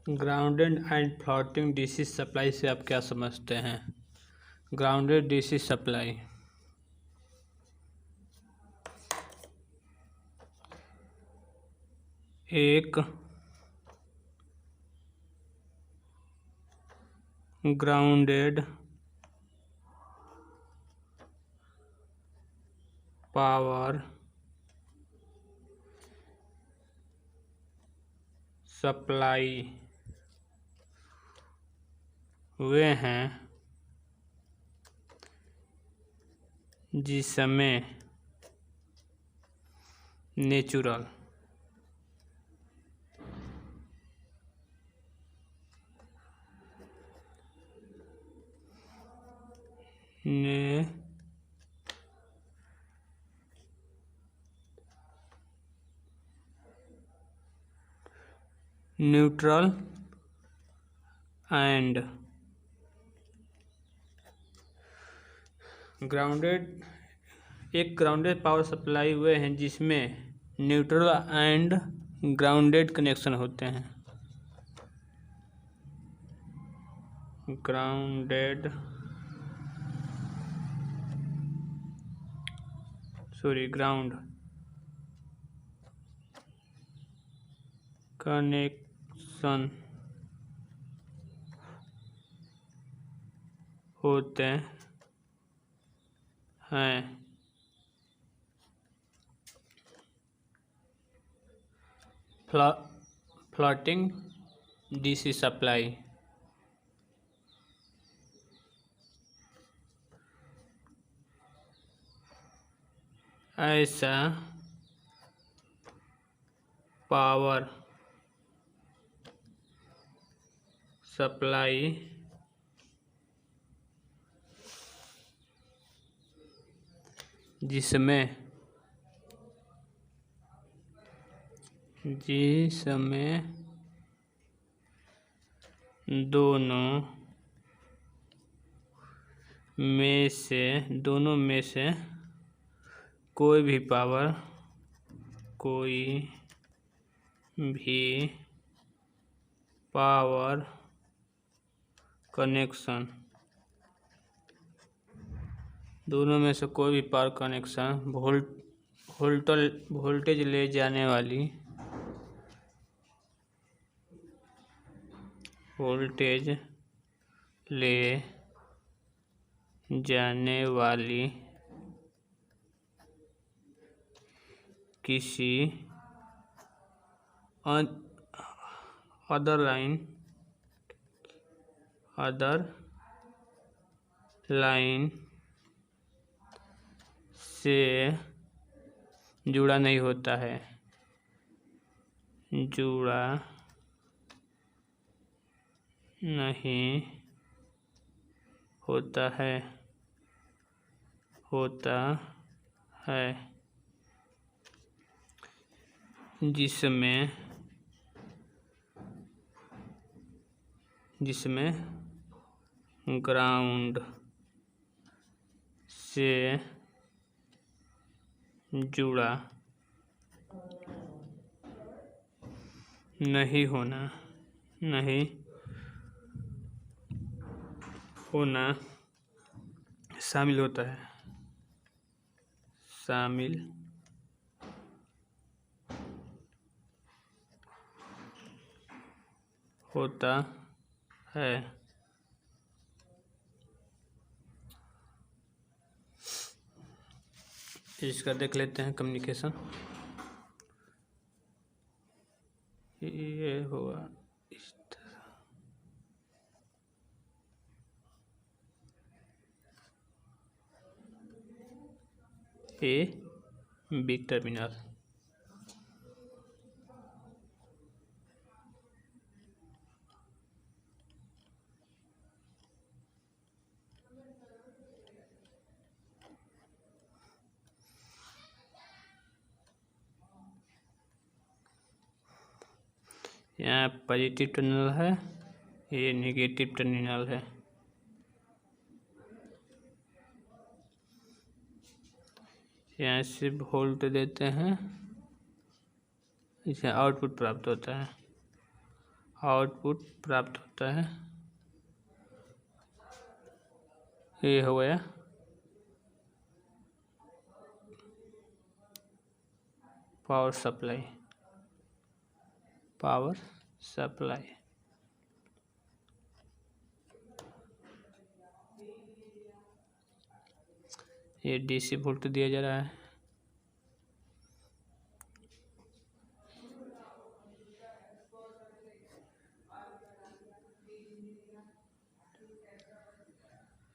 Grounded and floating DC supply से आप क्या समझते हैं? ग्राउंडेड डीसी सप्लाई एक ग्राउंडेड पावर सप्लाई वे हैं जिसमें natural neutral and grounded power supply वे हैं जिसमें न्यूट्रल एंड ग्राउंडेड कनेक्शन होते हैं। ग्राउंड कनेक्शन होते हैं। फ्लोटिंग डीसी सप्लाई ऐसा पावर सप्लाई जिसमें दोनों में से कोई भी पावर कनेक्शन वोल्टेज ले जाने वाली किसी अदर लाइन से जुड़ा नहीं होता है। जिसमें ग्राउंड से जुड़ा नहीं होना शामिल होता है। इसका देख लेते हैं कम्युनिकेशन। ये हुआ इस तरह। ए बी टर्मिनल यहाँ पॉजिटिव टर्मिनल है, ये नेगेटिव टर्मिनल है। यहाँ से वोल्ट देते हैं, इसे आउटपुट प्राप्त होता है। आउटपुट प्राप्त होता है। ये हो गया पावर सप्लाई। ये डीसी वोल्ट दिया जा रहा है।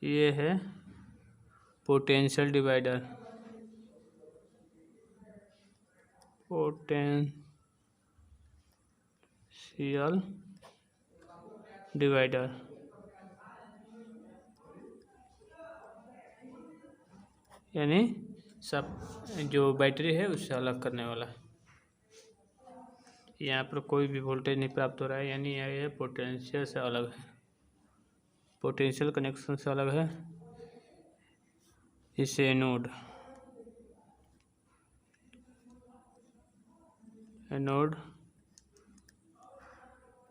ये है पोटेंशियल डिवाइडर। यानी सब जो बैटरी है उससे अलग करने वाला। यहाँ पर कोई भी वोल्टेज नहीं प्राप्त हो रहा है, यानी यह पोटेंशियल से अलग है, पोटेंशियल कनेक्शन से अलग है। इसे एनोड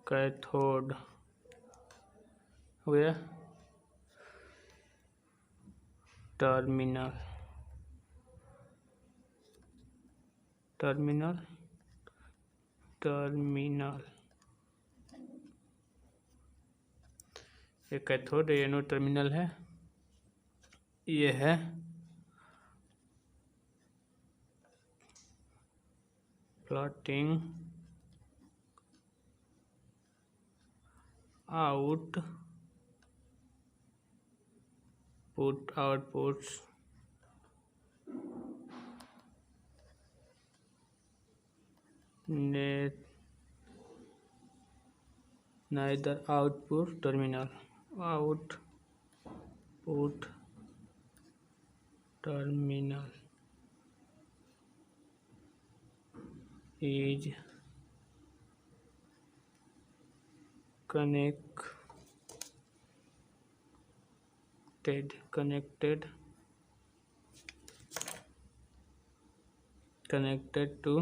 कैथोड हो गया। टर्मिनल ये कैथोड, ये एनोड टर्मिनल है। ये है plotting outputs neither output terminal is connected to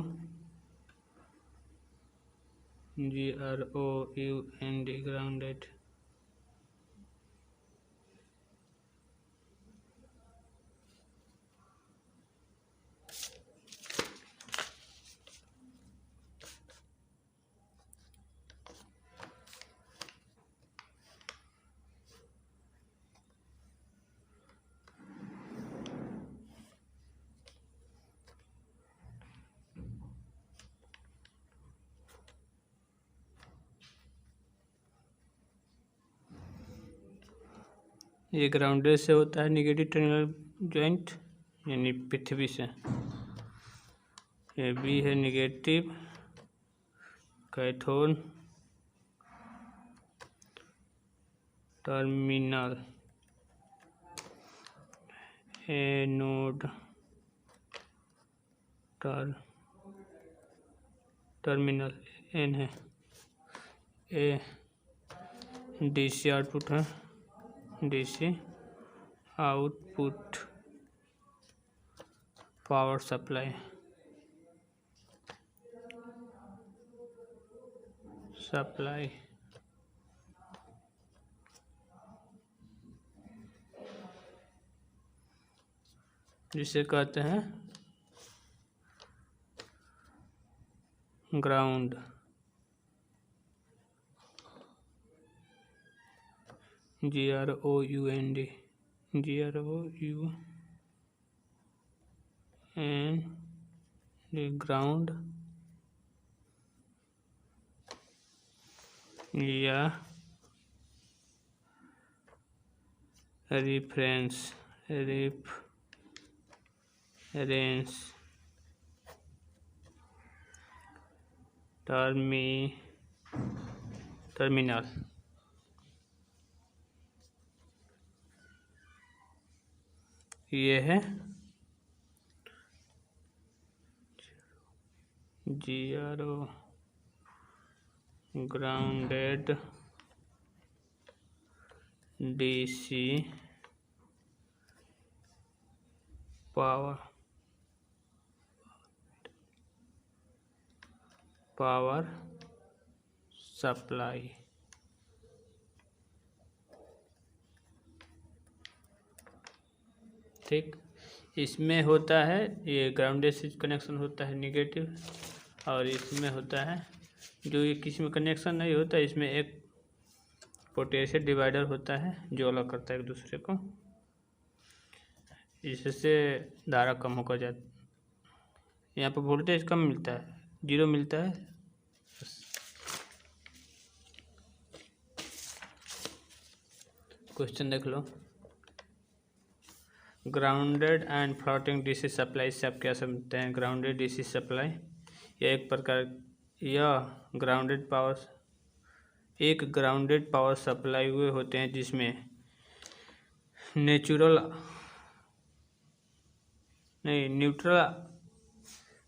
grounded। ये ग्राउंडेड से होता है निगेटिव टर्मिनल जॉइंट, यानी पृथ्वी से। ये बी है negative cathode terminal, anode terminal N है। ए डीसी आउटपुट है, डीसी आउटपुट पावर सप्लाई जिसे कहते हैं ग्राउंड। GROUND ग्राउंड या रेफरेंस टर्मिनल। ये है GRO grounded DC power supply. ठीक, इसमें होता है ये ग्राउंडेड से कनेक्शन होता है निगेटिव, और इसमें होता है जो ये किसी में कनेक्शन नहीं होता, इसमें एक पोटेंशियल डिवाइडर होता है जो अलग करता है एक दूसरे को, इससे धारा कम होकर जाती। यहाँ पर वोल्टेज कम मिलता है, 0 मिलता है। क्वेश्चन देख लो, grounded and floating DC supply से आप क्या समझते हैं? ग्राउंडेड डीसी सप्लाई यह एक ग्राउंडेड पावर सप्लाई हुए होते हैं जिसमें न्यूट्रल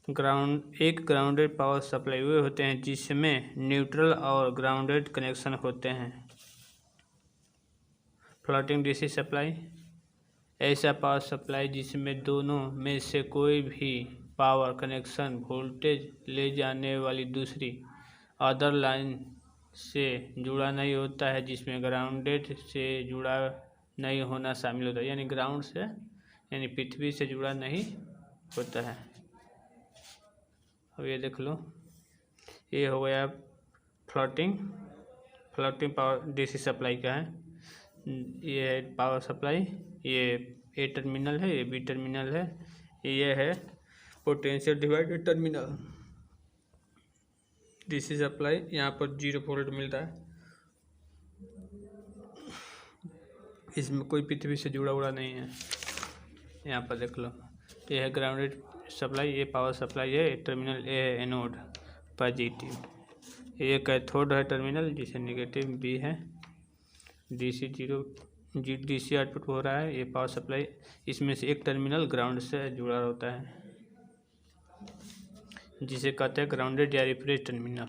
ग्राउंडेड पावर सप्लाई हुए होते हैं जिसमें न्यूट्रल और ग्राउंडेड कनेक्शन होते हैं। फ्लोटिंग डीसी सप्लाई ऐसा पावर सप्लाई जिसमें दोनों में से कोई भी पावर कनेक्शन वोल्टेज ले जाने वाली दूसरी अदर लाइन से जुड़ा नहीं होता है, जिसमें ग्राउंडेड से जुड़ा नहीं होना शामिल होता है, यानी ग्राउंड से यानी पृथ्वी से जुड़ा नहीं होता है। अब ये देख लो, ये हो गया फ्लोटिंग पावर डीसी सप्लाई का है। ये है पावर सप्लाई, ये ए टर्मिनल है, ये बी टर्मिनल है, ये है potential divider terminal. DC supply यहाँ पर 0 वोल्ट मिलता है, इसमें कोई पृथ्वी से जुड़ा हुआ नहीं है। यहाँ पर देख लो, ये है ग्राउंडेड सप्लाई, ये पावर सप्लाई है, टर्मिनल ए है एनोड पॉजिटिव, ये कैथोड है टर्मिनल जिसे निगेटिव बी है। डीसी आउटपुट हो रहा है, ये पावर सप्लाई, इसमें से एक टर्मिनल ग्राउंड से जुड़ा होता है जिसे कहते हैं ग्राउंडेड या रिफरेंस टर्मिनल।